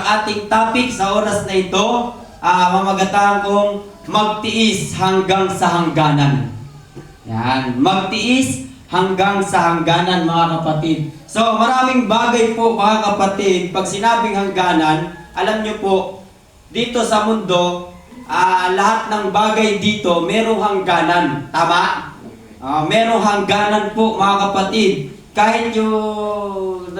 ang ating topic sa oras na ito, mamagatahan kong magtiis hanggang sa hangganan. Yan, magtiis hanggang sa hangganan, mga kapatid. So, maraming bagay po, mga kapatid, pag sinabing hangganan, alam nyo po, dito sa mundo, lahat ng bagay dito, merong hangganan. Tama? Merong hangganan po, mga kapatid. Kahit yung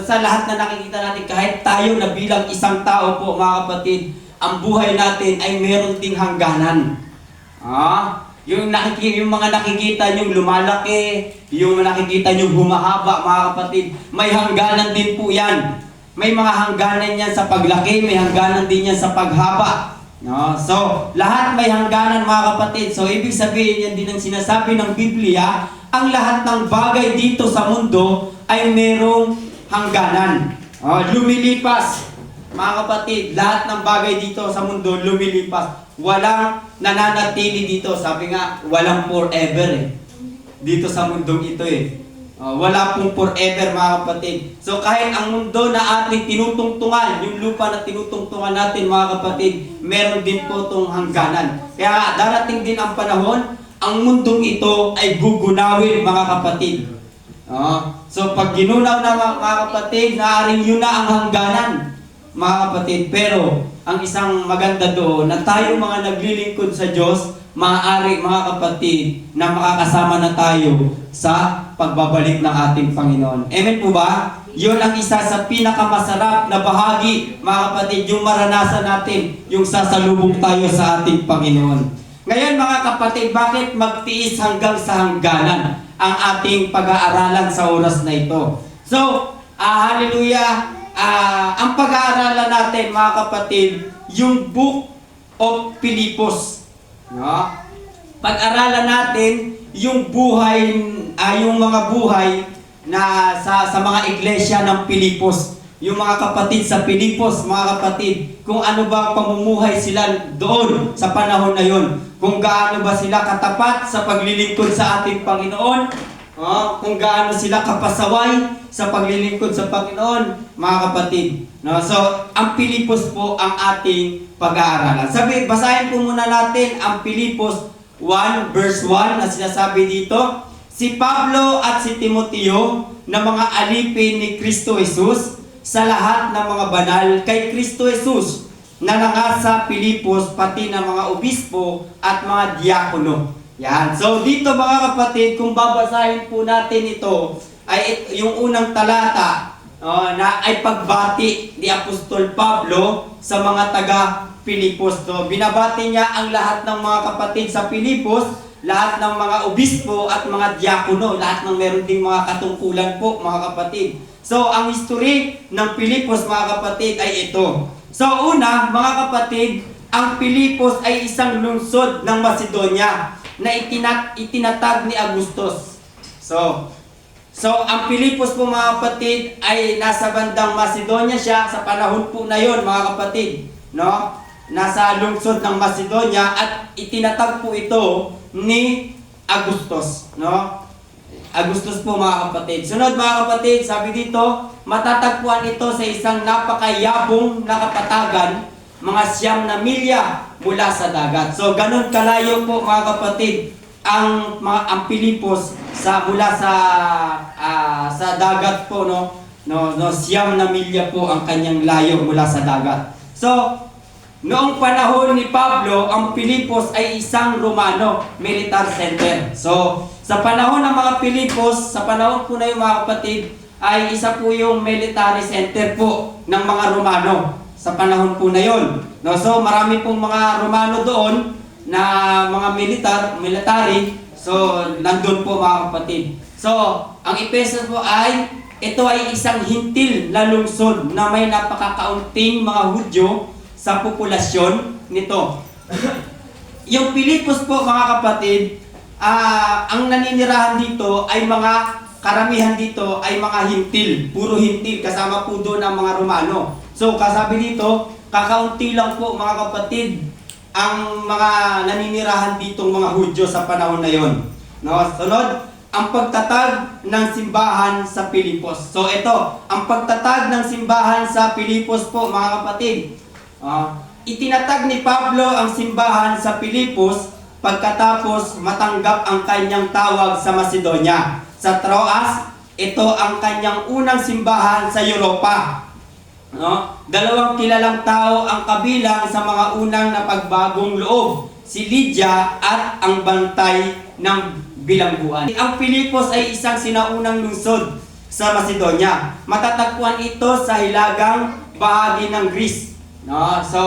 sa lahat na nakikita natin, kahit tayo na bilang isang tao po, mga kapatid, ang buhay natin ay meron ding hangganan. Yung mga nakikita nyo lumalaki, yung nakikita nyo humahaba, mga kapatid, may hangganan din po yan. May mga hangganan yan sa paglaki, may hangganan din yan sa paghaba. So, lahat may hangganan, mga kapatid. So, ibig sabihin yan din ang sinasabi ng Biblia, ang lahat ng bagay dito sa mundo ay merong hangganan. Lumilipas, mga kapatid, lahat ng bagay dito sa mundo lumilipas. Walang nananatili dito. Sabi nga, walang forever dito sa mundong ito wala pong forever, mga kapatid. So kahit ang mundo na ating tinutungtungan, yung lupa na tinutungtungan natin, mga kapatid, meron din po itong hangganan. Kaya darating din ang panahon, ang mundong ito ay gugunawin, mga kapatid. So pag ginunaw na, mga kapatid, naaaring yun na ang hangganan, mga kapatid. Pero ang isang maganda doon, na tayo mga naglilingkod sa Diyos, maaari, mga kapatid, na makakasama na tayo sa pagbabalik ng ating Panginoon. Amen po ba? Yun ang isa sa pinakamasarap na bahagi, mga kapatid, yung maranasan natin, yung sasalubong tayo sa ating Panginoon. Ngayon, mga kapatid, bakit magtiis hanggang sa hangganan ang ating pag-aaralan sa oras na ito? So, hallelujah, ang pag-aaralan natin, mga kapatid, yung Book of Pilipos. Pag-aralan natin yung buhay, yung mga buhay na sa mga iglesia ng Pilipos. Yung mga kapatid sa Pilipos, mga kapatid, kung ano ba ang pamumuhay sila doon sa panahon na yon. Kung gaano ba sila katapat sa paglilingkod sa ating Panginoon, kung gaano sila kapasaway sa paglilingkod sa Panginoon, mga kapatid. So, ang Pilipos po ang ating pag-aaralan. Basahin po muna natin ang Pilipos 1 verse 1 na sinasabi dito, si Pablo at si Timoteo na mga alipin ni Kristo Jesus sa lahat ng mga banal kay Kristo Jesus na nangasa Pilipos, pati ng mga obispo at mga diakono. Yan. So dito, mga kapatid, kung babasahin po natin ito, ay yung unang talata na ay pagbati ni Apostol Pablo sa mga taga Pilipos. So binabati niya ang lahat ng mga kapatid sa Pilipos, lahat ng mga obispo at mga diakono, lahat ng meron ding mga katungkulan po, mga kapatid. So ang history ng Pilipos, mga kapatid, ay ito. So una, mga kapatid, ang Pilipos ay isang lungsod ng Macedonia na itinatag ni Augustus. So ang Pilipos po, mga kapatid, ay nasa bandang Macedonia siya sa panahon po na yon, mga kapatid. Nasa lungsod ng Macedonia at itinatag po ito ni Augustus. Augustus po, mga kapatid. Sunod, mga kapatid, sabi dito, matatagpuan ito sa isang napakayabong na kapatagan, mga 9 milya mula sa dagat. So, ganun kalayo po, mga kapatid, ang Pilipos mula sa dagat po, 9 milya po ang kanyang layo mula sa dagat. So, noong panahon ni Pablo, ang Pilipos ay isang Romano military center. So, sa panahon ng mga Pilipos, sa panahon po na yung, mga kapatid, ay isa po yung military center po ng mga Romano sa panahon po na yun. So, marami pong mga Romano doon na mga military. So, nandun po, mga kapatid. So, ang Ephesus po ito ay isang hintil na lungsod na may napakakaunting mga Hudyo sa populasyon nito. Yung Pilipos po, mga kapatid, ang naninirahan dito ay karamihan dito ay mga hintil, puro hintil, kasama po doon ang mga Romano. So, kasabi dito, kakaunti lang po, mga kapatid, ang mga naninirahan ditong mga Hudyo sa panahon na yon. Sunod, ang pagtatag ng simbahan sa Pilipos. So ito, ang pagtatag ng simbahan sa Pilipos po mga kapatid. Itinatag ni Pablo ang simbahan sa Pilipos pagkatapos matanggap ang kanyang tawag sa Macedonia. Sa Troas, ito ang kanyang unang simbahan sa Europa. Dalawang kilalang tao ang kabilang sa mga unang napagbagong loob, si Lydia at ang bantay ng bilangguan. Ang Pilipos ay isang sinaunang lungsod sa Macedonia. Matatagpuan ito sa hilagang bahagi ng Greece. So,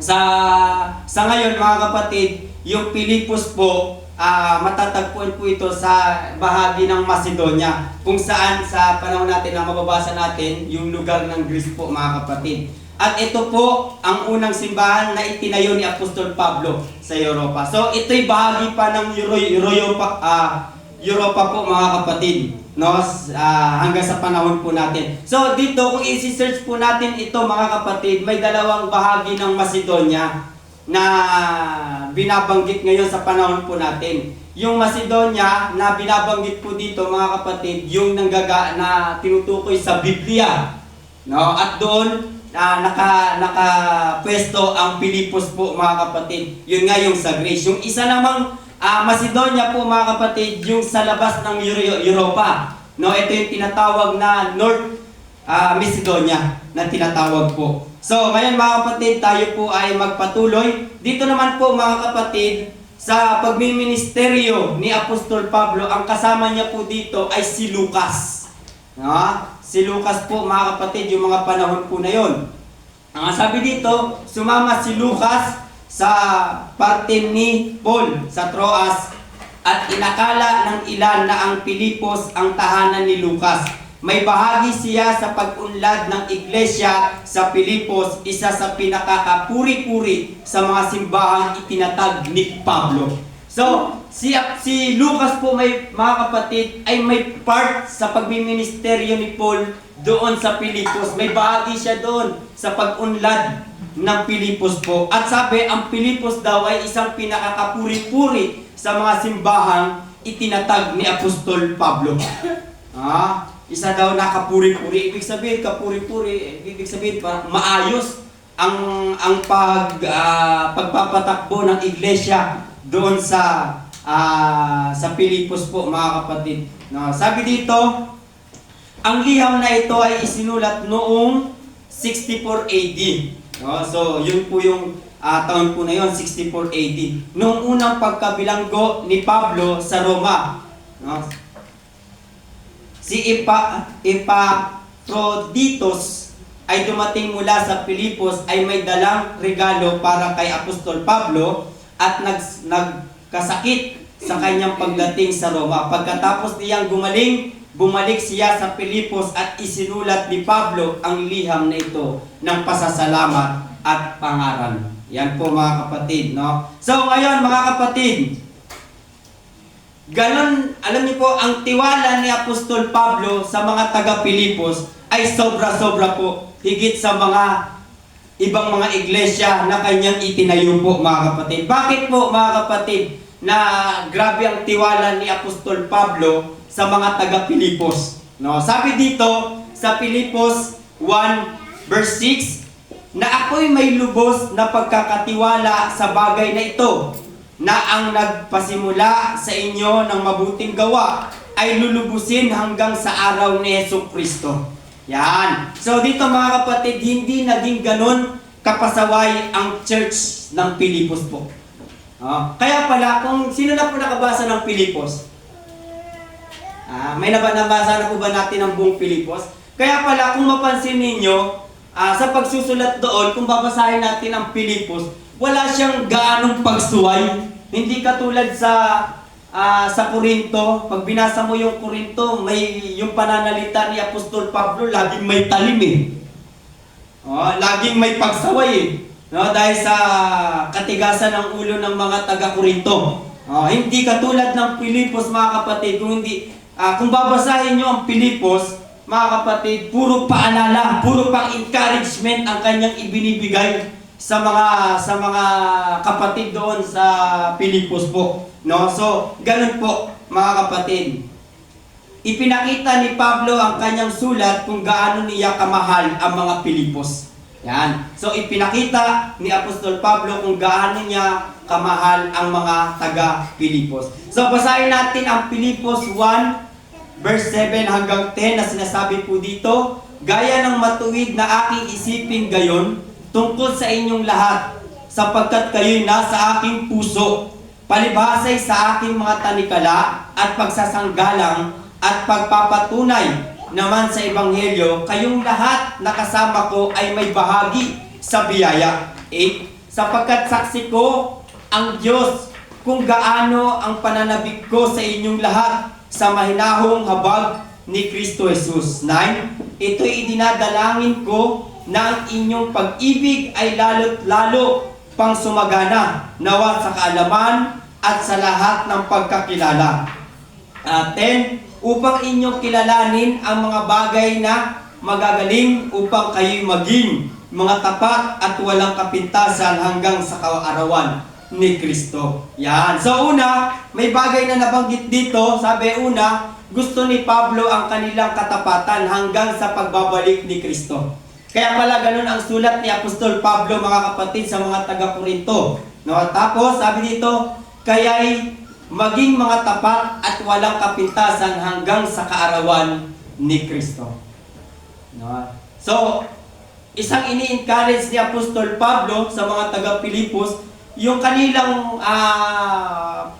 sa ngayon mga kapatid, yung Pilipos po, matatagpuan po ito sa bahagi ng Macedonia, kung saan sa panahon natin na mababasa natin yung lugar ng Greece po mga kapatid. At ito po ang unang simbahan na itinayo ni Apostol Pablo sa Europa. So ito'y bahagi pa ng Europa po mga kapatid, hanggang sa panahon po natin. So dito kung i-search po natin ito mga kapatid, may dalawang bahagi ng Macedonia na binabanggit ngayon sa panahon po natin. Yung Macedonia na binabanggit po dito mga kapatid, yung na tinutukoy sa Biblia. At doon nakapwesto ang Pilipos po mga kapatid. Yun nga yung sa Greece. Yung isa namang Macedonia po mga kapatid, yung sa labas ng Europa. Ito yung tinatawag na North Macedonia na tinatawag po. So, ngayon mga kapatid, tayo po ay magpatuloy. Dito naman po mga kapatid, sa pagmiministeryo ni Apostol Pablo, ang kasama niya po dito ay si Lucas. Si Lucas po mga kapatid, yung mga panahon po na yon. Ang sabi dito, sumama si Lucas sa parte ni Paul sa Troas at inakala ng ilan na ang Pilipos ang tahanan ni Lucas. May bahagi siya sa pag-unlad ng iglesia sa Pilipos, isa sa pinakakapuri-puri sa mga simbahang itinatag ni Pablo. So, si Lucas po mga kapatid ay may part sa pagmiministeryo ni Paul doon sa Pilipos. May bahagi siya doon sa pag-unlad ng Pilipos po. At sabi, ang Pilipos daw ay isang pinakakapuri-puri sa mga simbahang itinatag ni Apostol Pablo. Isa daw na kapuri-puri. Ibig sabihin, kapuri-puri, ibig sabihin parang maayos ang pagpapatakbo ng iglesia doon sa Pilipos po mga kapatid. Sabi dito, ang liham na ito ay isinulat noong 64 AD. So, yun po yung taon po na yun, 64 AD. Noong unang pagkabilanggo ni Pablo sa Roma. Si Epaphroditus ay dumating mula sa Pilipos ay may dalang regalo para kay Apostol Pablo at nagkasakit sa kanyang pagdating sa Roma. Pagkatapos niyang bumalik siya sa Pilipos at isinulat ni Pablo ang liham na ito ng pasasalamat at pangaral. Yan po mga kapatid. So ngayon mga kapatid, ganon, alam niyo po, ang tiwala ni Apostol Pablo sa mga taga-Pilipos ay sobra-sobra po, higit sa mga ibang mga iglesia na kanyang itinayo po mga kapatid. Bakit po mga kapatid na grabe ang tiwala ni Apostol Pablo sa mga taga-Pilipos? Sabi dito sa Pilipos 1 verse 6, na ako'y may lubos na pagkakatiwala sa bagay na ito, na ang nagpasimula sa inyo ng mabuting gawa ay lulubusin hanggang sa araw ni Jesucristo. Yan. So dito mga kapatid, hindi naging ganun kapasaway ang church ng Pilipos po. Kaya pala, kung sino na po nakabasa ng Pilipos? May nabasa na po ba natin ang buong Pilipos? Kaya pala, kung mapansin ninyo, sa pagsusulat doon, kung babasahin natin ang Pilipos, wala siyang gaanong pagsuway. Hindi katulad sa Korinto. Pag binasa mo yung Korinto, yung pananalita ni Apostol Pablo, laging may talim laging may pagsaway dahil sa katigasan ng ulo ng mga taga-Korinto. Hindi katulad ng Pilipos mga kapatid. Kung babasahin nyo ang Pilipos, mga kapatid, puro paalala, puro pang encouragement ang kanyang ibinibigay sa mga kapatid doon sa Pilipos po. So, ganun po. mga kapatid, ipinakita ni Pablo ang kanyang sulat kung gaano niya kamahal ang mga Pilipos. Yan. So ipinakita ni Apostol Pablo kung gaano niya kamahal ang mga taga-Pilipos. So basahin natin ang Pilipos 1 verse 7 hanggang 10 na sinasabi po dito, gaya ng matuwid na aking isipin gayon tungkol sa inyong lahat, sapagkat kayo'y nasa aking puso, palibhasay sa aking mga tanikala at pagsasanggalang at pagpapatunay naman sa Ebanghelyo, kayong lahat na kasama ko ay may bahagi sa biyaya. 8. Sapagkat saksi ko ang Diyos kung gaano ang pananabik ko sa inyong lahat sa mahinahong habag ni Kristo Jesus. 9. Ito'y idinadalangin ko na ang inyong pag-ibig ay lalo't lalo pang sumagana, nawa sa kaalaman at sa lahat ng pagkakilala. 10. Upang inyong kilalanin ang mga bagay na magagaling upang kayo'y maging mga tapat at walang kapintasan hanggang sa kaarawan ni Kristo. Yan. So una, may bagay na nabanggit dito. Sabi una, gusto ni Pablo ang kanilang katapatan hanggang sa pagbabalik ni Kristo. Kaya pala ganun ang sulat ni Apostol Pablo, mga kapatid, sa mga taga-Korinto. No? Tapos, sabi dito, kaya'y maging mga tapat at walang kapintasan hanggang sa kaarawan ni Kristo. No? So, isang ini-encourage ni Apostol Pablo sa mga taga-Pilipos, yung kanilang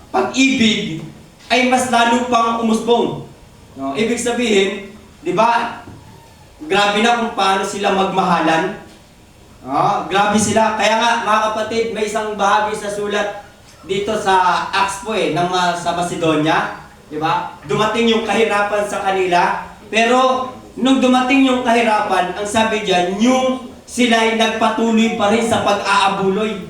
pag-ibig ay mas lalo pang umusbong. No? Ibig sabihin, di ba, grabe na kung paano sila magmahalan. Grabe sila. Kaya nga, mga kapatid, may isang bahagi sa sulat dito sa Acts po sa Macedonia, di ba? Dumating yung kahirapan sa kanila, pero nung dumating yung kahirapan, ang sabi diyan, yung sila ay nagpatuloy pa rin sa pag-aabuloy.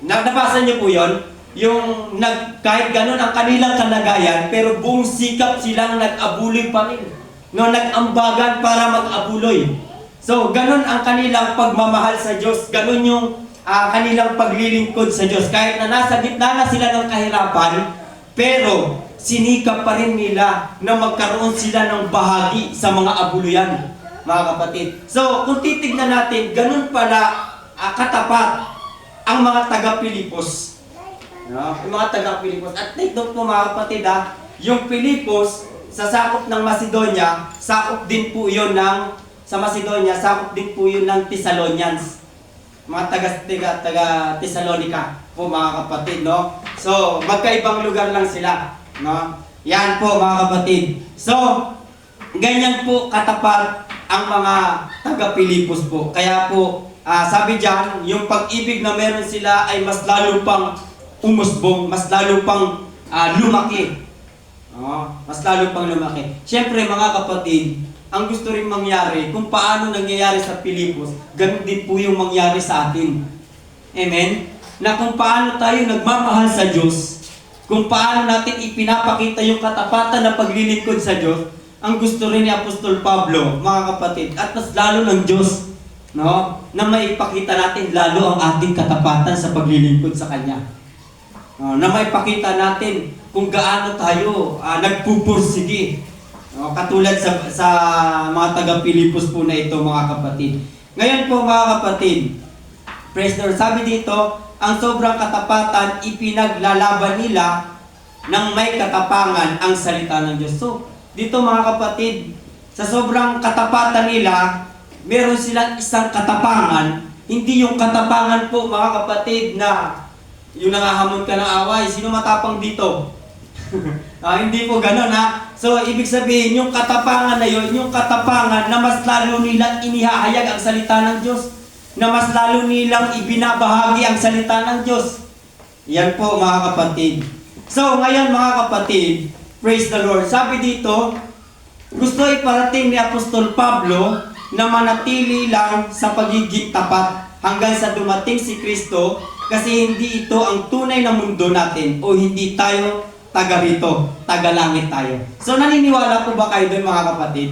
Nabasa niyo po 'yon? Yung kahit ganun ang kanilang kalagayan, pero buong sikap silang nag-abuloy pa rin. No, nag-ambagan para mag-abuloy. So, ganun ang kanilang pagmamahal sa Diyos, ganun yung kanilang paglilingkod sa Diyos. Kahit na nasa gitna na sila ng kahirapan, pero sinikap pa rin nila na magkaroon sila ng bahagi sa mga abuluyan, mga kapatid. So, kung titignan natin, ganun pala katapat ang mga taga-Pilipos. No? Yung mga taga-Pilipos. At take note po, mga kapatid, yung Pilipos, sa sakop ng Macedonia, sakop din po yun sa Macedonia, sakop din po yun ng Thessalonians. Mga taga Thessalonica po, mga kapatid, no? So, magkaibang lugar lang sila, no? Yan po, mga kapatid. So, ganyan po katapat ang mga taga-Pilipos po. Kaya po, sabi diyan, yung pag-ibig na meron sila ay mas lalo pang umusbong, mas lalo pang lumaki. Mas lalo pang lumaki. Siyempre, mga kapatid, ang gusto rin mangyari, kung paano nangyayari sa Pilipos, ganun din po yung mangyari sa atin. Amen? Na kung paano tayo nagmamahal sa Diyos, kung paano natin ipinapakita yung katapatan na paglilingkod sa Diyos, ang gusto rin ni Apostol Pablo, mga kapatid, at mas lalo ng Diyos, no? Na maipakita natin lalo ang ating katapatan sa paglilingkod sa Kanya. Na maipakita natin kung gaano tayo nagpupursige. Katulad sa mga taga-Pilipos po na ito, mga kapatid. Ngayon po, mga kapatid, praise the Lord, sabi dito, ang sobrang katapatan, ipinaglalaban nila ng may katapangan ang salita ng Diyos. So, dito, mga kapatid, sa sobrang katapatan nila, meron silang isang katapangan, hindi yung katapangan po, mga kapatid, na yung nangahamon ka ng away. Sino matapang dito? Hindi po ganun, ha? So, ibig sabihin, yung katapangan na yun, yung katapangan na mas lalo nilang inihahayag ang salita ng Diyos, na mas lalo nilang ibinabahagi ang salita ng Diyos. Yan po, mga kapatid. So, ngayon, mga kapatid, praise the Lord. Sabi dito, gusto iparating ni Apostol Pablo na manatili lang sa pagiging tapat hanggang sa dumating si Kristo, kasi hindi ito ang tunay na mundo natin, o hindi tayo taga rito, taga langit tayo. So, naniniwala po ba kayo doon, mga kapatid?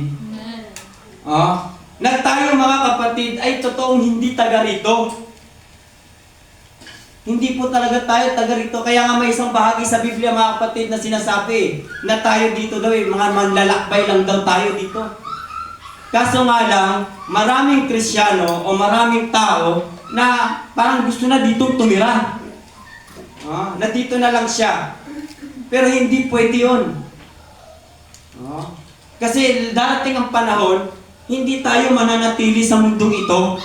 Na tayo, mga kapatid, ay totoong hindi taga rito. Hindi po talaga tayo taga rito. Kaya nga may isang bahagi sa Biblia, mga kapatid, na sinasabi na tayo dito daw, mga manlalakbay lang daw tayo dito. Kaso nga lang, maraming Kristiyano o maraming tao na parang gusto na dito tumira. Na dito na lang siya. Pero hindi pwede yun. Kasi darating ang panahon, hindi tayo mananatili sa mundong ito.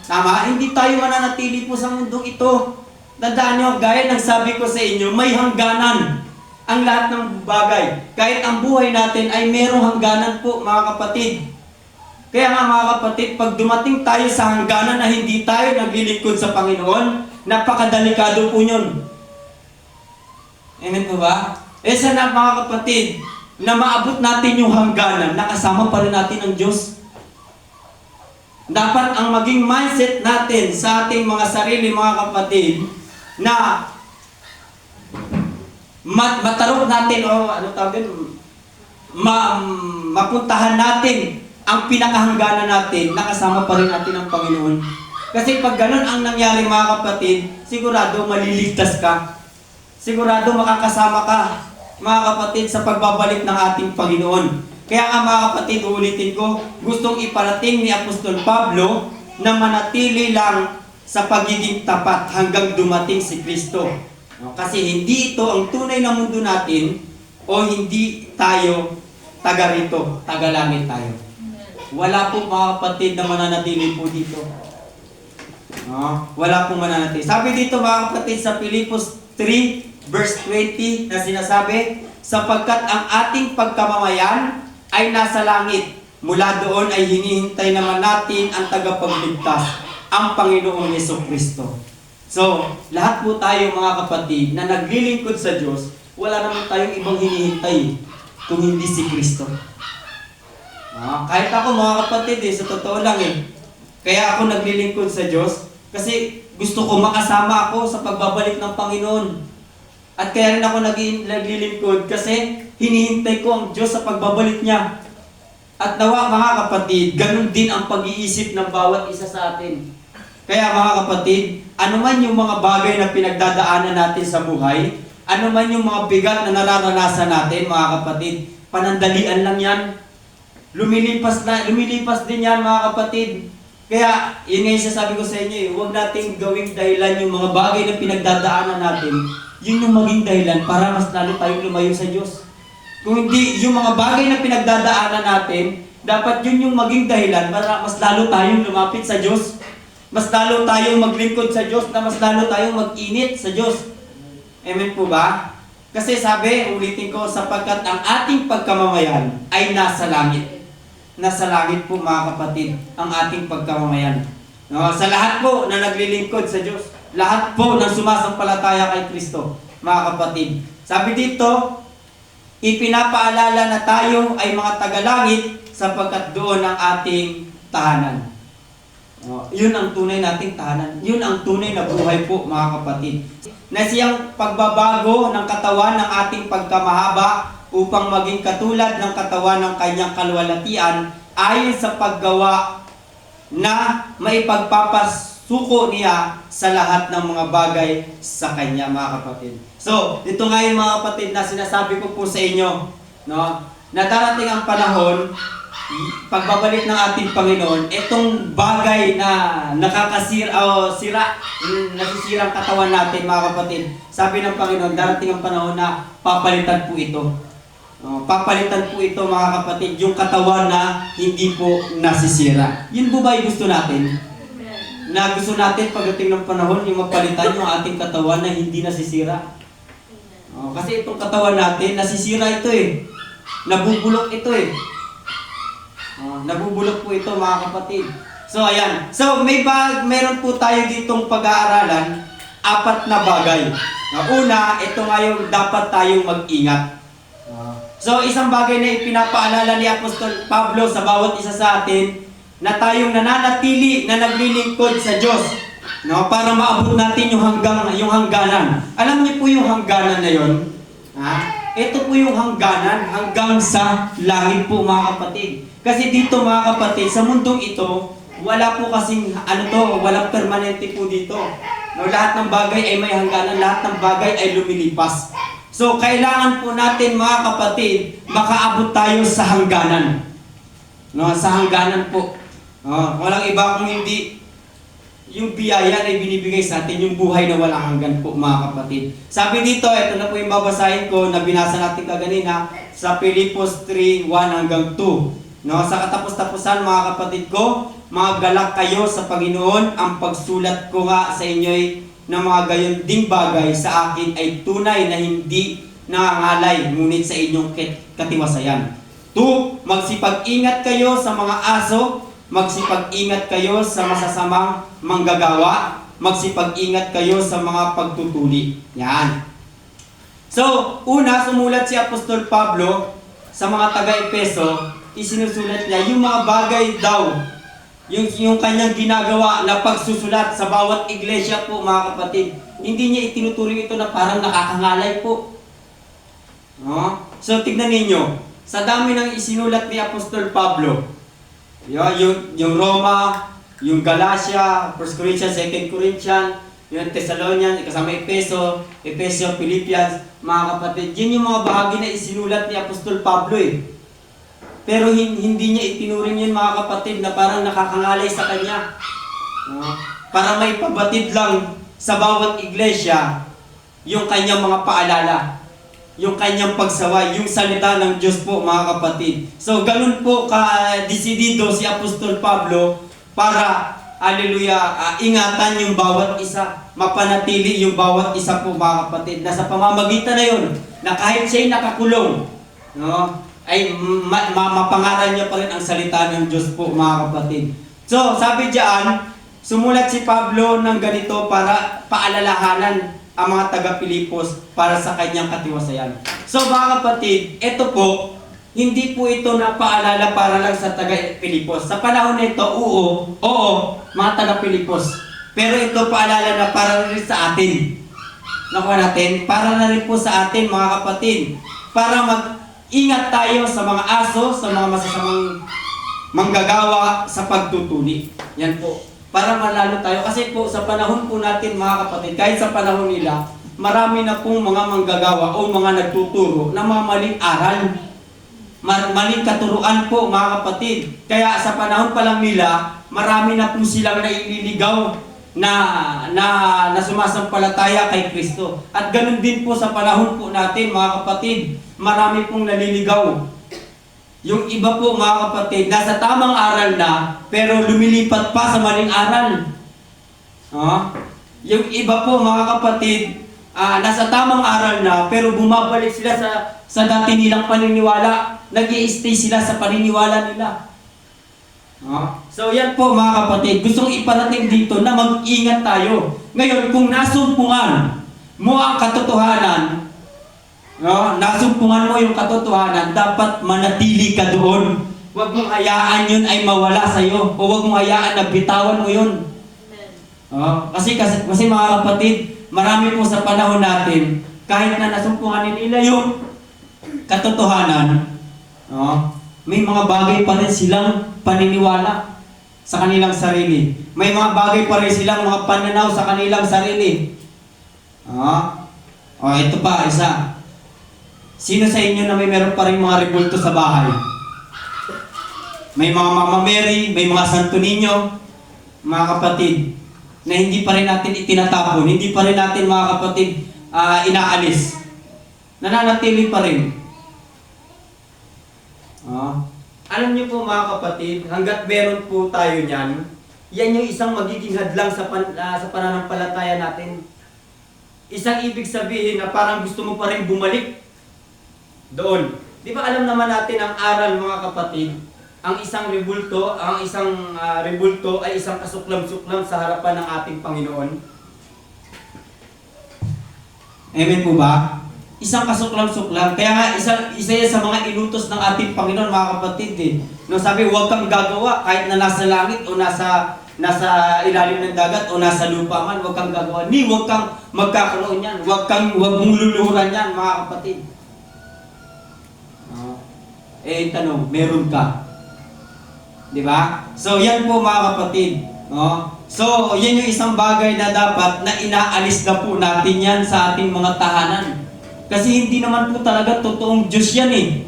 Tama? Hindi tayo mananatili po sa mundong ito. Tandaan nyo, gaya ng sabi ko sa inyo, may hangganan ang lahat ng bagay. Kahit ang buhay natin ay merong hangganan po, mga kapatid. Kaya nga, mga kapatid, pag dumating tayo sa hangganan na hindi tayo naglilingkod sa Panginoon, napakadelikado po yun. Amen po ba? Sana, mga kapatid, na maabot natin yung hangganan, nakasama pa rin natin ang Diyos. Dapat ang maging mindset natin sa ating mga sarili, mga kapatid, na matarok natin o mapuntahan natin ang pinakahangganan natin, nakasama pa rin natin ang Panginoon. Kasi pag ganun ang nangyari, mga kapatid, sigurado maliligtas ka. Sigurado makakasama ka, mga kapatid, sa pagbabalik ng ating Panginoon. Kaya nga, mga kapatid, ulitin ko, gustong iparating ni Apostol Pablo na manatili lang sa pagiging tapat hanggang dumating si Kristo. Kasi hindi ito ang tunay na mundo natin o hindi tayo taga rito, taga langit tayo. Wala po, mga kapatid, na mananatili po dito. Wala pong mananatili. Sabi dito, mga kapatid, sa Filipos 3 verse 20 na sinasabi, sapagkat ang ating pagkamamayan ay nasa langit. Mula doon ay hinihintay naman natin ang tagapagligtas, ang Panginoong Jesucristo. So, lahat po tayo, mga kapatid, na naglilingkod sa Diyos, wala naman tayong ibang hinihintay kung hindi si Kristo. Kahit ako, mga kapatid, sa totoo lang kaya ako naglilingkod sa Diyos kasi gusto ko makasama ako sa pagbabalik ng Panginoon. At kaya rin ako naglilingkod kasi hinihintay ko ang Diyos sa pagbabalik niya. At nawa, mga kapatid, ganun din ang pag-iisip ng bawat isa sa atin. Kaya, mga kapatid, ano man yung mga bagay na pinagdadaanan natin sa buhay, ano man yung mga bigat na nararanasan natin, mga kapatid, panandalian lang yan. Lumilipas din yan, mga kapatid. Kaya, yun nga yung sasabi ko sa inyo, huwag nating gawing dahilan yung mga bagay na pinagdadaanan natin, yun yung maging dahilan para mas lalo tayong lumayo sa Diyos. Kung hindi, yung mga bagay na pinagdadaanan natin, dapat yun yung maging dahilan para mas lalo tayong lumapit sa Diyos. Mas lalo tayong maglingkod sa Diyos, na mas lalo tayong mag-init sa Diyos. Amen po ba? Kasi sabi, ulitin ko, sapagkat ang ating pagkamamayan ay nasa langit. Nasa langit po, mga kapatid, ang ating pagkamamayan. Sa lahat po na naglilingkod sa Diyos, lahat po ng sumasampalataya kay Kristo, mga kapatid. Sabi dito, ipinapaalala na tayo ay mga tagalangit sapagkat doon ang ating tahanan. Yun ang tunay nating tahanan. Yun ang tunay na buhay po, mga kapatid. Na siyang pagbabago ng katawan ng ating pagkamahaba upang maging katulad ng katawan ng kanyang kalwalatian ayon sa paggawa na maipagpapasuko niya sa lahat ng mga bagay sa kanya, mga kapatid. So, ito nga yung, mga kapatid, na sinasabi ko po sa inyo, na darating ang panahon, pagbabalik ng ating Panginoon, itong bagay na nasisirang katawan natin, mga kapatid, sabi ng Panginoon, darating ang panahon na papalitan po ito. Papalitan po ito, mga kapatid, yung katawan na hindi po nasisira. Yun po ba yung gusto natin? Na gusto natin pagdating ng panahon, yung mapalitan yung ating katawan na hindi nasisira. Kasi itong katawan natin, nasisira ito Nabubulok ito Nabubulok po ito, mga kapatid. So, ayan. So, meron po tayo ditong pag-aaralan, 4 na bagay. Una, ito nga yung dapat tayong mag-ingat. So, isang bagay na ipinapaalala ni Apostol Pablo sa bawat isa sa atin, na tayong nananatili na naglilingkod sa Diyos, para maabot natin yung hangganan. Alam niyo po yung hangganan na yon? Ito po yung hangganan hanggang sa langit po, mga kapatid. Kasi dito, mga kapatid, sa mundong ito, wala po kasing walang permanente po dito. No, lahat ng bagay ay may hangganan, lahat ng bagay ay lumilipas. So, kailangan po natin mga kapatid, makaabot tayo sa hangganan. No, sa hangganan po. Walang iba kung hindi yung biyaya na binibigay sa atin, yung buhay na walang hanggan po mga kapatid. Sabi dito, ito na po yung babasahin ko na binasa natin kaganina sa Filipos 3:1 hanggang 2. No, sa katapos-tapusan mga kapatid ko, mga galak kayo sa Panginoon, ang pagsulat ko nga sa inyo'y ng mga gayon ding bagay sa akin ay tunay na hindi nangangalay, ngunit sa inyong katiwasayan. 2, magsipag-ingat kayo sa mga aso, magsipag-ingat kayo sa masasamang manggagawa, magsipag-ingat kayo sa mga pagtutuli. Yan. So, una, sumulat si Apostol Pablo sa mga taga-Efeso, isinusulat niya yung mga bagay daw, yung kanyang ginagawa na pagsusulat sa bawat iglesia po mga kapatid. Hindi niya itinuturing ito na parang nakakangalay po. No? So, tignan ninyo, sa dami ng isinulat ni Apostol Pablo, yung Roma, yung Galatia, 1 Corinthians, 2 Corinthians, yung Thessalonians, kasama Efeso, Philippians, mga kapatid, yun yung mga bahagi na isinulat ni Apostol Pablo eh. Pero hindi niya itinuring yun mga kapatid na parang nakakangalay sa kanya. Para may pabatid lang sa bawat iglesia yung kanyang mga paalala, yung kanyang pagsaway, yung salita ng Diyos po mga kapatid. So ganun po ka-desidido si Apostol Pablo para, hallelujah, ingatan yung bawat isa, mapanatili yung bawat isa po mga kapatid, na sa pamamagitan na yun, na kahit siya'y nakakulong, no, ay mapangaral niya pa rin ang salita ng Diyos po mga kapatid. So sabi diyan, sumulat si Pablo ng ganito para paalalahanan ang mga taga-Pilipos para sa kanyang katiwasayan. So mga kapatid, ito po, hindi po ito na paalala para lang sa taga-Pilipos. Sa panahon na ito, oo, mga taga-Pilipos. Pero ito paalala na para rin sa atin. Nakuha natin, para na rin po sa atin mga kapatid. Para mag-ingat tayo sa mga aso, sa mga masasamang manggagawa sa pagtutuli. Yan po. Para malalo tayo. Kasi po sa panahon po natin mga kapatid, kahit sa panahon nila, marami na pong mga manggagawa o mga nagtuturo na mga maling aral. Maling katuruan po mga kapatid. Kaya sa panahon pa lang nila, marami na po silang naililigaw na sumasampalataya kay Kristo. At ganun din po sa panahon po natin mga kapatid, marami pong naliligaw. Yung iba po mga kapatid, nasa tamang aral na, pero lumilipat pa sa maling aral. Yung iba po mga kapatid, nasa tamang aral na, pero bumabalik sila sa dati nilang paniniwala. Nag-i-stay sila sa paniniwala nila. So yan po mga kapatid, gustong iparating dito na mag-ingat tayo. Ngayon, kung nasumpungan mo ang katotohanan, nasumpungan mo yung katotohanan, dapat manatili ka doon. Huwag mong hayaan yun ay mawala sa'yo. O huwag mong hayaan na bitawan mo yun. Kasi mga kapatid, marami po sa panahon natin, kahit na nasumpungan nila yung katotohanan, may mga bagay pa rin silang paniniwala sa kanilang sarili. May mga bagay pa rin silang mga pananaw sa kanilang sarili. Ito pa, isa. Sino sa inyo na may meron pa rin mga rebulto sa bahay? May mga Mama Mary, may mga Santo Niño, mga kapatid, na hindi pa rin natin itinatapon, hindi pa rin natin mga kapatid inaalis. Nananatili pa rin. Alam niyo po mga kapatid, hanggat meron po tayo niyan, yan yung isang magiging hadlang sa pananampalataya natin. Isang ibig sabihin na parang gusto mo pa rin bumalik doon. Di ba alam naman natin ang aral mga kapatid, ang isang rebulto ay isang kasuklam-suklam sa harapan ng ating Panginoon. Amen po ba? Isang kasuklam-suklam. Kaya nga, isa yan sa mga inutos ng ating Panginoon, mga kapatid. No, sabi, huwag kang gagawa kahit na nasa langit o nasa ilalim ng dagat o nasa lupa man, huwag kang gagawa. Huwag kang magkakaroon yan. Huwag mong luluhuran yan, mga kapatid. Tanong, meron ka. Di ba? So, yan po mga kapatid. So, yan yung isang bagay na dapat na inaalis na po natin yan sa ating mga tahanan. Kasi hindi naman po talaga totoong Diyos yan eh.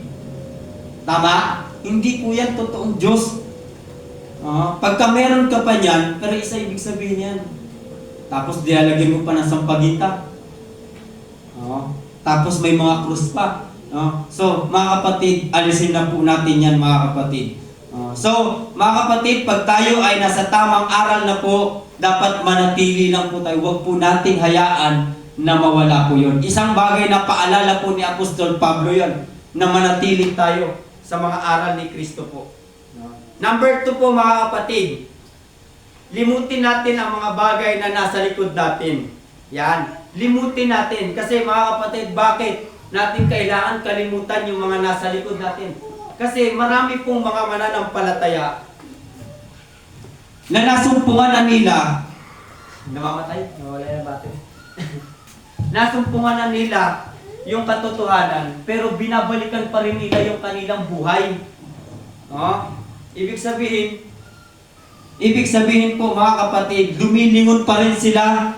Tama? Hindi po yan totoong Diyos. Pagka meron ka pa niyan, pero isa ibig sabihin yan. Tapos dialagyan mo pa ng sampagita. Tapos may mga krus pa. So, mga kapatid, alisin na po natin yan, mga kapatid. So, mga kapatid, pag tayo ay nasa tamang aral na po, dapat manatili lang po tayo. Huwag po nating hayaan na mawala po yun. Isang bagay na paalala po ni Apostol Pablo yun, na manatili tayo sa mga aral ni Kristo po. Number 2 po, mga kapatid, limutin natin ang mga bagay na nasa likod natin. Yan. Limutin natin. Kasi mga kapatid, bakit natin kailangan kalimutan yung mga nasa likod natin? Kasi marami pong mga mananampalataya na nasumpungan na nila, namamatay? Nawala yung battery. Nasumpungan na nila yung katotohanan, pero binabalikan pa rin nila yung kanilang buhay. Ibig sabihin po, mga kapatid, lumilingon pa rin sila.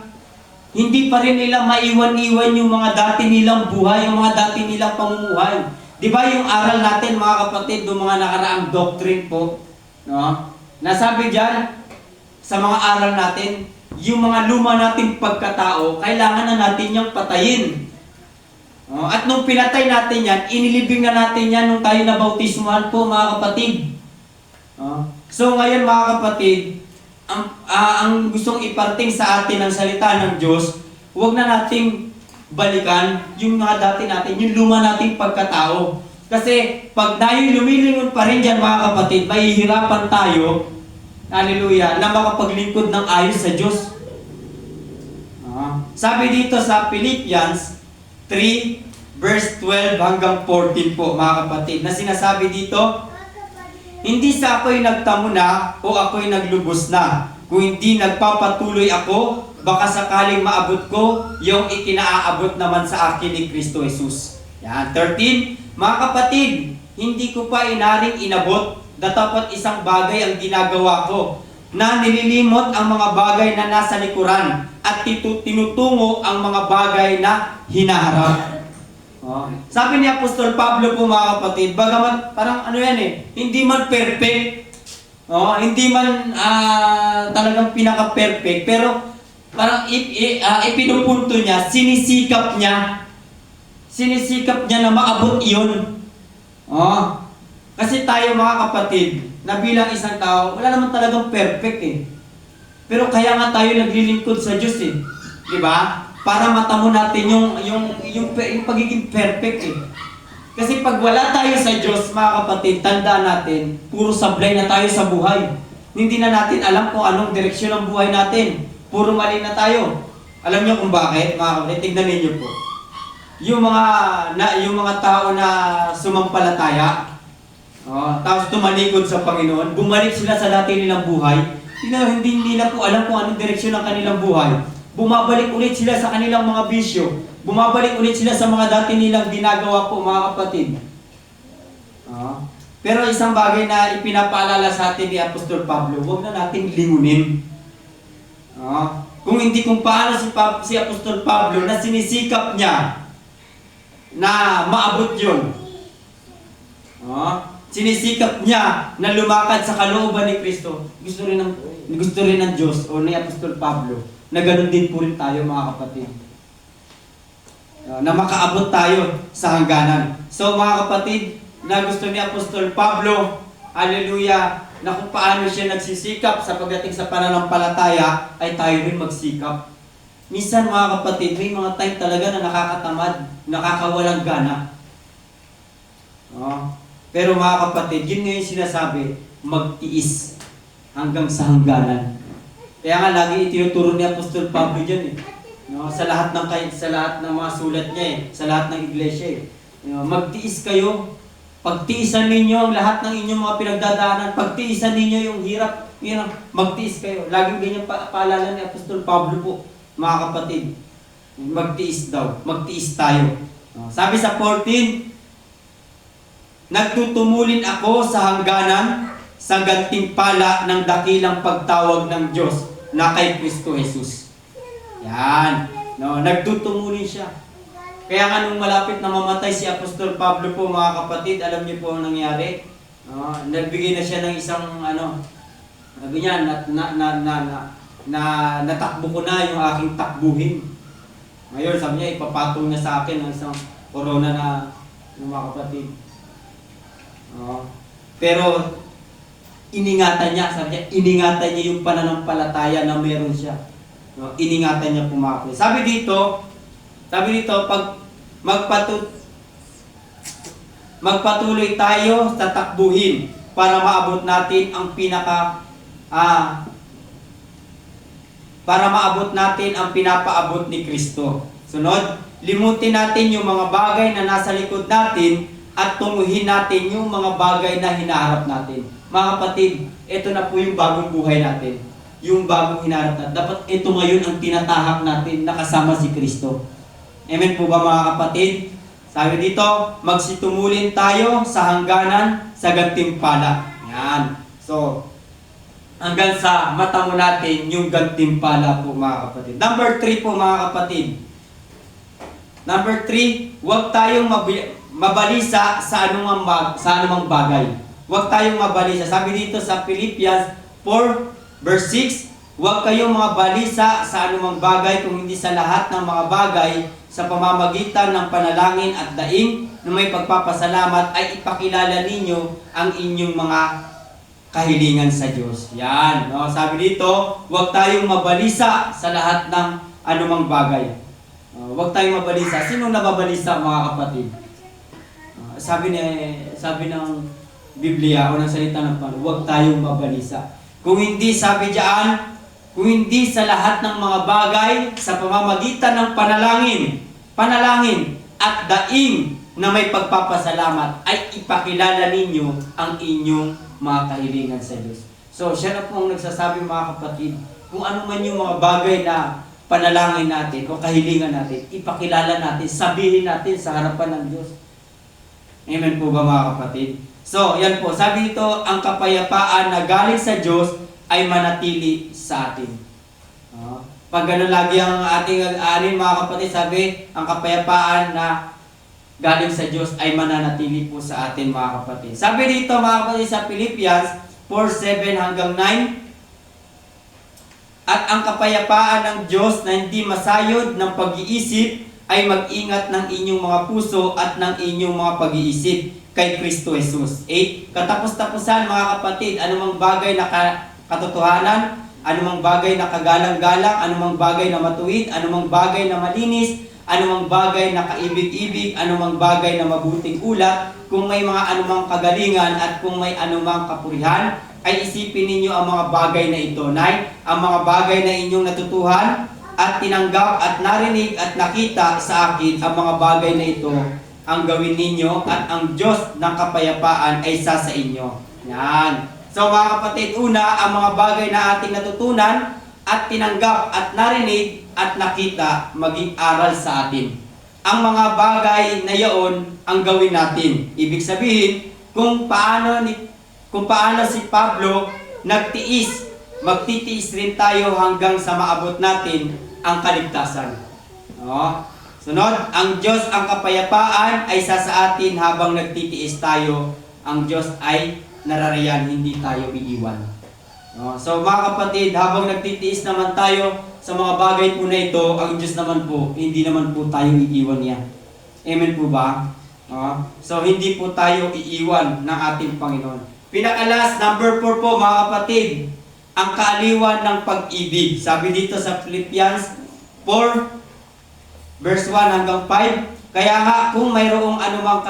Hindi pa rin nila maiwan-iwan yung mga dati nilang buhay, yung mga dati nilang pamumuhay. Di ba yung aral natin, mga kapatid, yung mga nakaraang doctrine po, nasabi dyan, sa mga aral natin, yung mga luma nating pagkatao, kailangan na natin yung patayin. At nung pinatay natin yan, inilibing na natin yan nung tayo nabautismuhan po, mga kapatid. So ngayon, mga kapatid, ang gustong iparting sa atin ng salita ng Diyos, huwag na nating balikan yung mga dati natin, yung luma nating pagkatao. Kasi pag tayo lumilingon pa rin dyan, mga kapatid, mahihirapan tayo, hallelujah, na makapaglingkod ng ayos sa Diyos. Sabi dito sa Philippians 3, verse 12 hanggang 14 po, mga kapatid, na sinasabi dito, hindi sa ako'y nagtamo na o ako'y naglubos na, kung hindi nagpapatuloy ako, baka sakaling maabot ko yung ikinaaabot naman sa akin ni Kristo Jesus. Yan. 13, mga kapatid, hindi ko pa inaring inabot, dapat isang bagay ang ginagawa ko, na nililimot ang mga bagay na nasa likuran at tinutungo ang mga bagay na hinaharap. Sabi ni Apostol Pablo po, mga kapatid, bagaman parang ano yan hindi man perfect, hindi man talagang pinaka-perfect, pero parang ipinupunto niya, sinisikap niya na maabot iyon. Kasi tayo, mga kapatid, na bilang isang tao, wala naman talagang perfect Pero kaya nga tayo naglilingkod sa Diyos di ba? Para matamo natin yung pagiging perfect Kasi pag wala tayo sa Diyos, mga kapatid, tandaan natin, puro sablay na tayo sa buhay. Hindi na natin alam kung anong direksyon ng buhay natin. Puro mali na tayo. Alam niyo kung bakit, mga kapatid? Tignan ninyo po. Yung mga tao na sumampalataya, tapos tumalikod sa Panginoon, bumalik sila sa dati nilang buhay, hindi nila po alam kung anong direksyon ng kanilang buhay. Bumabalik ulit sila sa kanilang mga bisyo. Bumabalik ulit sila sa mga dati nilang ginagawa po, mga kapatid. Pero isang bagay na ipinapaalala sa atin ni Apostol Pablo, huwag na nating lingunin. Kung paano si Apostol Pablo na sinisikap niya na maabot yun. Sinisikap niya na lumakad sa kalooban ni Kristo. Gusto rin ng Diyos o ni Apostol Pablo na ganun din po rin tayo, mga kapatid. Na makaabot tayo sa hangganan. So, mga kapatid, na gusto ni Apostol Pablo, hallelujah, na kung paano siya nagsisikap sa pagdating sa pananampalataya, ay tayo rin magsikap. Minsan, mga kapatid, may mga time talaga na nakakatamad, nakakawalang gana. Pero mga kapatid, yun nga yung sinasabi, magtiis hanggang sa hangganan. Kaya nga lagi itinuturo ni Apostol Pablo dyan sa lahat ng mga sulat niya sa lahat ng iglesia magtiis kayo. Pagtiisan ninyo ang lahat ng inyong mga pinagdadaanan. Pagtiisan ninyo yung hirap. Magtiis kayo. Laging ganyan paalala ni Apostol Pablo po, mga kapatid. Magtiis daw. Magtiis tayo. Sabi sa 14, nagtutumulin ako sa hangganan sa gantimpala ng dakilang pagtawag ng Diyos na kay Kristo Jesus. Yan. No, nagtutumulin siya. Kaya nga nung malapit na mamatay si Apostol Pablo po, mga kapatid, alam niyo po ang nangyari? Nagbigay na siya ng isang sabi niya, natakbo ko na yung aking takbuhin. Ngayon, sabi niya, ipapatong niya sa akin ng isang corona na mga kapatid. Pero iningatan niya, sabi niya, iningatan niya yung pananampalataya na meron siya. Iningatan niya pumakot. Sabi dito, pag magpatuloy tayo sa takbuhin para maabot natin ang pinapaabot ni Kristo. Sunod, limutin natin yung mga bagay na nasa likod natin at tunguhin natin yung mga bagay na hinaharap natin. Mga kapatid, ito na po yung bagong buhay natin. Yung bagong hinaharap natin. Dapat ito ngayon ang tinatahak natin na kasama si Kristo. Amen po ba mga kapatid? Sabi dito, magsitumulin tayo sa hangganan sa gantimpala. Yan. So, hanggang sa mata mo natin yung gantimpala po mga kapatid. Number 3 po mga kapatid. Number 3, huwag tayong mabalisa sa anumang bagay. Huwag tayong mabalisa. Sabi dito sa Philippians 4 verse 6, huwag kayong mga balisa sa anumang bagay kung hindi sa lahat ng mga bagay sa pamamagitan ng panalangin at daing na may pagpapasalamat ay ipakilala ninyo ang inyong mga kahilingan sa Diyos. Yan. No? Sabi dito, huwag tayong mabalisa sa lahat ng anumang bagay. Huwag tayong mabalisa. Sino nababalisa mga kapatid? Sabi ng Biblia o ng salita ng Panginoon, huwag tayong mabalisa. Kung hindi, sabi diyan, kung hindi sa lahat ng mga bagay sa pamamagitan ng panalangin at daing na may pagpapasalamat ay ipakilala ninyo ang inyong mga kahilingan sa Diyos. So, siya na po ang nagsasabi mga kapatid, kung ano man yung mga bagay na panalangin natin o kahilingan natin, ipakilala natin, sabihin natin sa harapan ng Diyos. Amen po ba mga kapatid? So, yan po. Sabi dito, ang kapayapaan na galing sa Diyos ay manatili sa atin. Pag gano'n lagi ang ating mga kapatid, sabi, ang kapayapaan na galing sa Diyos ay mananatili po sa atin mga kapatid. Sabi dito mga kapatid sa Philippians 4:7 hanggang 9, at ang kapayapaan ng Diyos na hindi masayod ng pag-iisip ay mag-ingat ng inyong mga puso at ng inyong mga pag-iisip kay Kristo Jesus. 8. Katapos-tapusan mga kapatid, anumang bagay na katotohanan, anumang bagay na kagalang-galang, anumang bagay na matuwid, anumang bagay na malinis, anumang bagay na kaibig-ibig, anumang bagay na mabuting ulat, kung may mga anumang kagalingan at kung may anumang kapurihan, ay isipin ninyo ang mga bagay na ito. 9. Ang mga bagay na inyong natutuhan at tinanggap at narinig at nakita sa akin, ang mga bagay na ito ang gawin ninyo at ang Diyos ng kapayapaan ay sa inyo. Yan. So mga kapatid, una, ang mga bagay na ating natutunan at tinanggap at narinig at nakita maging aral sa atin. Ang mga bagay na yaon ang gawin natin. Ibig sabihin, kung paano si Pablo nagtiis, magtitiis rin tayo hanggang sa maabot natin ang kaligtasan. Sunod, ang Diyos ang kapayapaan ay sa atin habang nagtitiis tayo. Ang Diyos ay narariyan, hindi tayo iiwan. So mga kapatid, habang nagtitiis naman tayo sa mga bagay po na ito, ang Diyos naman po, hindi naman po tayo iiwan niya. Amen po ba? So hindi po tayo iiwan ng ating Panginoon. Pinakalas, number 4 po mga kapatid, ang kaaliwan ng pag-ibig. Sabi dito sa Philippians 4, verse 1 hanggang 5, kaya nga kung mayroong anumang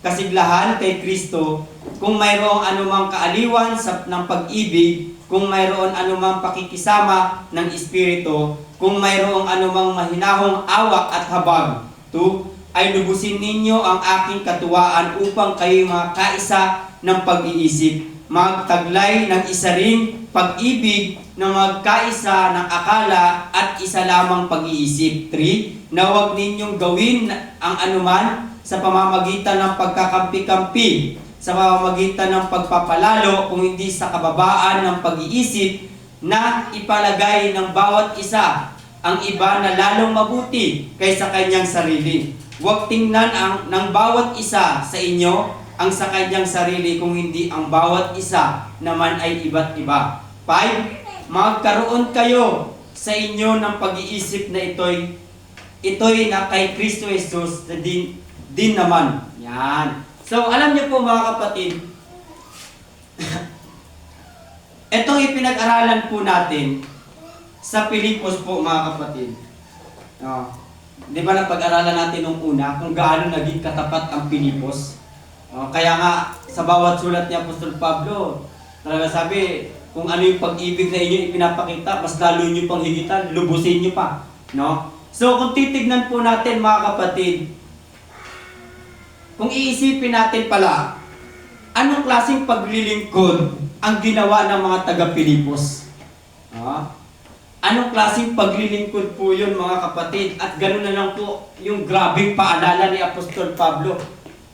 kasiglahan kay Kristo, kung mayroong anumang kaaliwan ng pag-ibig, kung mayroon anumang pakikisama ng Espiritu, kung mayroong anumang mahinahong awa at habag, 2, ay lubusin ninyo ang aking katuwaan upang kayo mga kaisa ng pag-iisip, magtaglay ng isa ring pag-ibig na magkaisa ng akala at isa lamang pag-iisip. 3, na huwag ninyong gawin ang anuman sa pamamagitan ng pagkakampi-kampi, sa pamamagitan ng pagpapalalo, kung hindi sa kababaan ng pag-iisip, na ipalagay ng bawat isa ang iba na lalong mabuti kaysa kanyang sarili. Huwag tingnan ng bawat isa sa inyo ang sa kanyang sarili, kung hindi ang bawat isa naman ay iba't iba. 5. Magkaroon kayo sa inyo ng pag-iisip na ito'y na kay Kristo Jesus na din naman. Yan. So, alam niyo po mga kapatid, itong ipinag-aralan po natin sa Pilipos po mga kapatid. Di ba napag-aralan natin nung una kung gaano naging katapat ang Pilipos? Kaya nga sa bawat sulat ni Apostol Pablo, talaga sabi, kung ano yung pag-ibig na inyo ipinapakita, mas lalo nyo pang higitan, lubusin nyo pa. No? So kung titignan po natin mga kapatid, kung iisipin natin pala, anong klaseng paglilingkod ang ginawa ng mga taga-Pilipos? Anong klaseng paglilingkod po yun mga kapatid? At gano'n na lang po yung grabing paalala ni Apostol Pablo.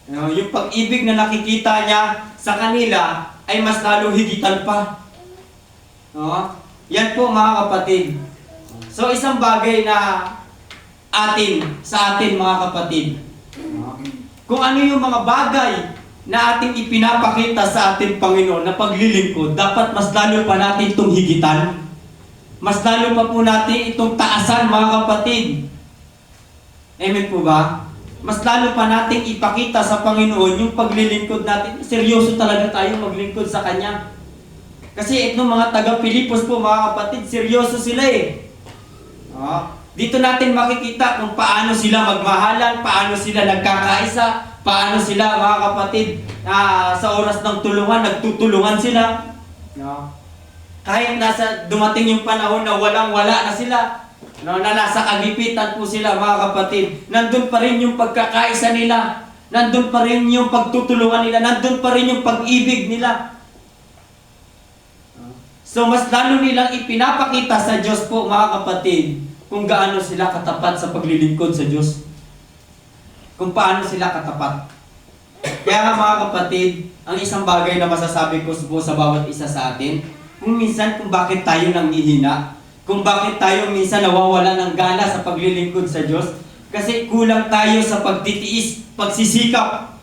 Yung pag-ibig na nakikita niya sa kanila ay mas lalo higitan pa. Yan po mga kapatid. So isang bagay na sa atin mga kapatid. Kung ano yung mga bagay na ating ipinapakita sa ating Panginoon na paglilingkod, dapat mas lalo pa natin itong higitan. Mas lalo pa po natin itong taasan mga kapatid. Amen po ba? Mas lalo pa natin ipakita sa Panginoon yung paglilingkod natin. Seryoso talaga tayo maglingkod sa Kanya. Kasi itong mga taga-Pilipos po mga kapatid, seryoso sila eh. Dito natin makikita kung paano sila magmahalan, paano sila nagkakaisa, paano sila mga kapatid sa oras ng tulungan, nagtutulungan sila. Kahit dumating yung panahon na walang-wala na sila, na nasa kagipitan po sila mga kapatid, nandun pa rin yung pagkakaisa nila, nandun pa rin yung pagtutulungan nila, nandun pa rin yung pag-ibig nila. So mas lalo nilang ipinapakita sa Diyos po mga kapatid, kung gaano sila katapat sa paglilingkod sa Diyos. Kung paano sila katapat. Kaya nga mga kapatid, ang isang bagay na masasabi ko po sa bawat isa sa atin, kung bakit tayo nanghihina, kung bakit tayo minsan nawawala ng gana sa paglilingkod sa Diyos, kasi kulang tayo sa pagtitiis, pagsisikap.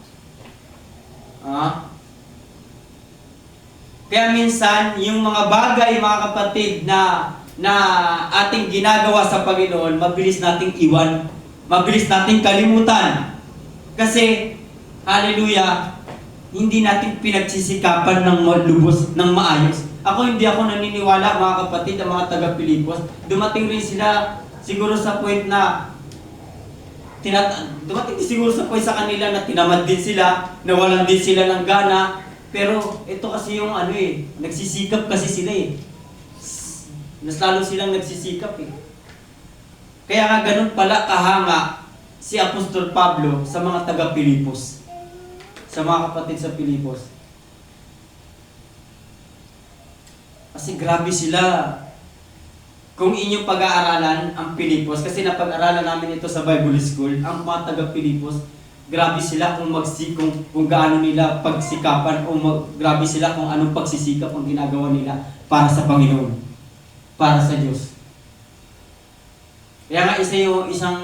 Kaya minsan, yung mga bagay mga kapatid na ating ginagawa sa Panginoon, mabilis nating iwan, mabilis nating kalimutan. Kasi, hallelujah, hindi natin pinagsisikapan ng malubos, ng maayos. Hindi ako naniniwala mga kapatid, ang mga taga-Pilipos. Dumating rin sila siguro sa point na dumating siguro sa point sa kanila na tinamad din sila, nawalan din sila ng gana. Pero ito kasi yung nagsisikap kasi sila eh. Mas lalo silang nagsisikap eh. Kaya nga ganun pala kahanga si Apostol Pablo sa mga taga-Pilipos. Sa mga kapatid sa Pilipos. Kasi grabe sila. Kung inyong pag-aaralan ang Pilipos, kasi napag-aralan namin ito sa Bible School, ang mga taga-Pilipos, grabe sila kung gaano nila pagsikapan grabe sila kung anong pagsisikap ang ginagawa nila para sa Panginoon. Para sa Diyos. Kaya nga isang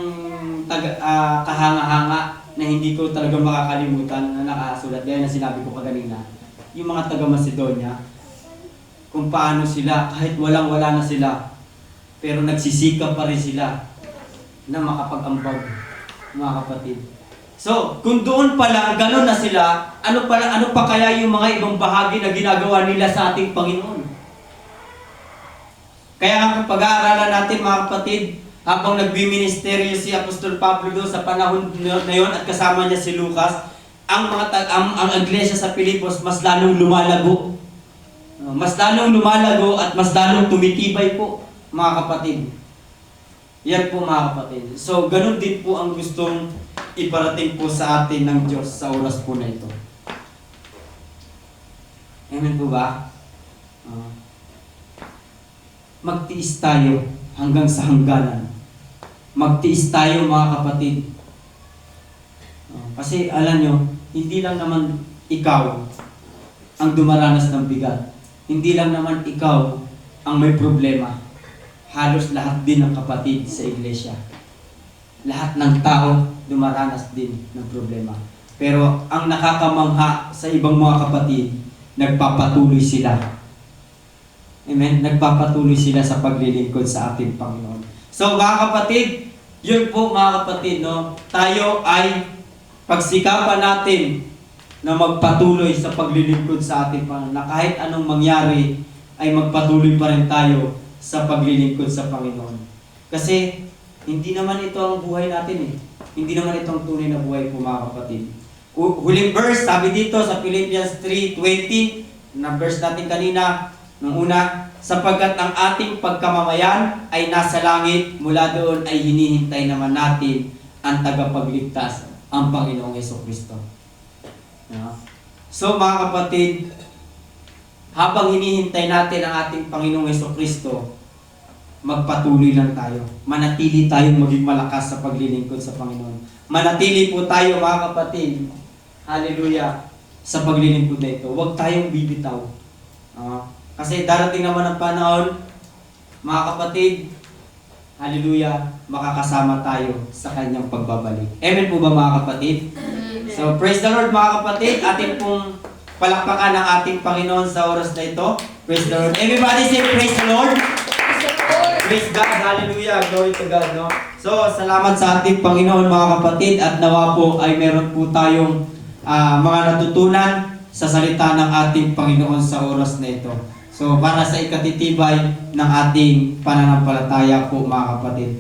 kahanga-hanga na hindi ko talaga makakalimutan na nakasulat, gaya na sinabi ko kaganina, yung mga taga-Macedonia, kung paano sila, kahit walang-wala na sila, pero nagsisikap pa rin sila na makapag-ambag, mga kapatid. So, kung doon pa lang, gano'n na sila, ano pa kaya yung mga ibang bahagi na ginagawa nila sa ating Panginoon? Kaya nga kung pag-aaralan natin mga kapatid, habang nagbiministeryo si Apostol Pablo doon sa panahon na yon at kasama niya si Lucas, ang iglesia sa Pilipos mas lalong lumalago. Mas lalong lumalago at mas lalong tumitibay po mga kapatid. Yan po mga kapatid. So ganun din po ang gustong iparating po sa atin ng Diyos sa oras po na ito. Amen po ba? Magtiis tayo hanggang sa hangganan. Magtiis tayo mga kapatid. Kasi alam nyo, hindi lang naman ikaw ang dumaranas ng bigat. Hindi lang naman ikaw ang may problema. Halos lahat din ng kapatid sa iglesia. Lahat ng tao dumaranas din ng problema. Pero ang nakakamangha sa ibang mga kapatid, nagpapatuloy sila. Amen? Nagpapatuloy sila sa paglilingkod sa ating Panginoon. So mga kapatid, yun po mga kapatid, no? Tayo ay pagsikapan natin na magpatuloy sa paglilingkod sa ating Panginoon. Na kahit anong mangyari, ay magpatuloy pa rin tayo sa paglilingkod sa Panginoon. Kasi hindi naman ito ang buhay natin eh. Hindi naman ito ang tunay na buhay po mga kapatid. Huling verse, sabi dito sa Philippians 3:20, na verse natin kanina, nung una, sapagkat ang ating pagkamamayan ay nasa langit, mula doon ay hinihintay naman natin ang tagapagligtas, ang Panginoong Jesucristo. So mga kapatid, habang hinihintay natin ang ating Panginoong Jesucristo, magpatuloy lang tayo. Manatili tayong maging malakas sa paglilingkod sa Panginoon. Manatili po tayo mga kapatid, hallelujah, sa paglilingkod na ito. Huwag tayong bibitaw. Kasi darating naman ang panahon, mga kapatid, hallelujah, makakasama tayo sa kanyang pagbabalik. Amen po ba mga kapatid? So praise the Lord mga kapatid, ating pong palakpakan ng ating Panginoon sa oras na ito. Praise the Lord. Everybody say praise the Lord. Praise God. Hallelujah. Glory to God. No? So, salamat sa ating Panginoon mga kapatid at nawa po ay meron po tayong mga natutunan sa salita ng ating Panginoon sa oras na ito. So, para sa ikatitibay ng ating pananampalataya po mga kapatid.